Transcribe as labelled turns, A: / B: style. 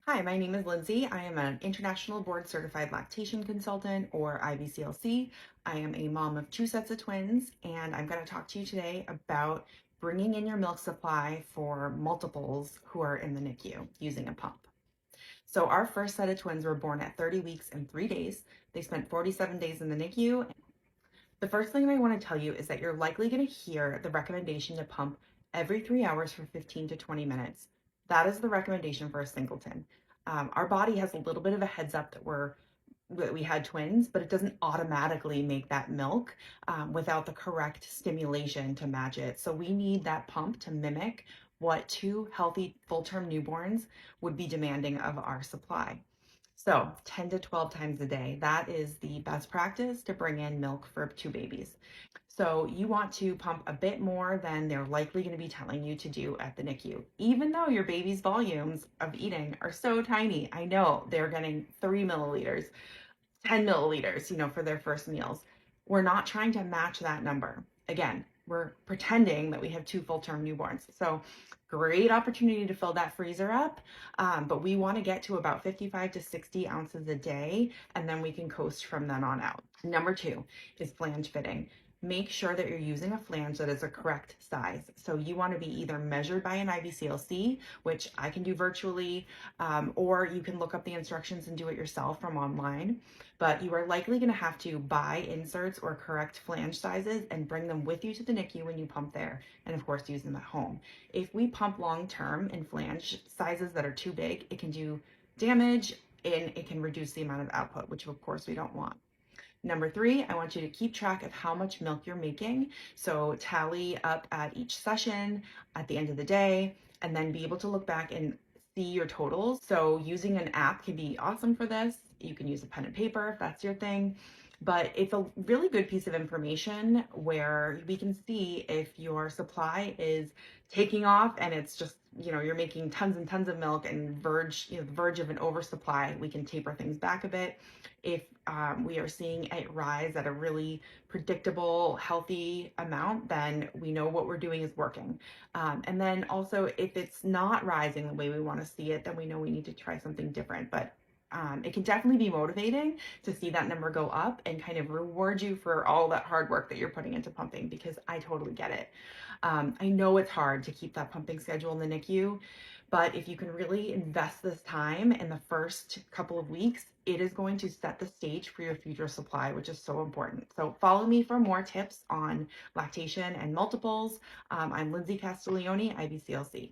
A: Hi, my name is Lindsey. I am an International Board Certified Lactation Consultant, or IBCLC. I am a mom of two sets of twins, and I'm going to talk to you today about bringing in your milk supply for multiples who are in the NICU using a pump. So, our first set of twins were born at 30 weeks and 3 days. They spent 47 days in the NICU. The first thing I want to tell you is that you're likely going to hear the recommendation to pump every 3 hours for 15 to 20 minutes. That is the recommendation for a singleton. Our body has a little bit of a heads up that we had twins, but it doesn't automatically make that milk without the correct stimulation to match it. So we need that pump to mimic what two healthy full-term newborns would be demanding of our supply. So 10 to 12 times a day, that is the best practice to bring in milk for two babies. So you want to pump a bit more than they're likely going to be telling you to do at the NICU, even though your baby's volumes of eating are so tiny. I know they're getting 3 milliliters, 10 milliliters, for their first meals. We're not trying to match that number. Again, we're pretending that we have two full-term newborns. So great opportunity to fill that freezer up. But we want to get to about 55 to 60 ounces a day, and then we can coast from then on out. Number two is flange fitting. Make sure that you're using a flange that is a correct size. So you want to be either measured by an IBCLC, which I can do virtually, or you can look up the instructions and do it yourself from online. But you are likely going to have to buy inserts or correct flange sizes and bring them with you to the NICU when you pump there, and of course use them at home. If we pump long term in flange sizes that are too big, it can do damage and it can reduce the amount of output, which of course we don't want. Number three, I want you to keep track of how much milk you're making. So tally up at each session at the end of the day, and then be able to look back and see your totals. So using an app can be awesome for this. You can use a pen and paper if that's your thing. But it's a really good piece of information where we can see if your supply is taking off and it's just, you're making tons and tons of milk and the verge of an oversupply. We can taper things back a bit. If we are seeing it rise at a really predictable, healthy amount, then we know what we're doing is working. And then also, if it's not rising the way we want to see it, then we know we need to try something different. But it can definitely be motivating to see that number go up and kind of reward you for all that hard work that you're putting into pumping, because I totally get it. I know it's hard to keep that pumping schedule in the NICU, but if you can really invest this time in the first couple of weeks, it is going to set the stage for your future supply, which is so important. So follow me for more tips on lactation and multiples. I'm Lindsey Castiglione, IBCLC.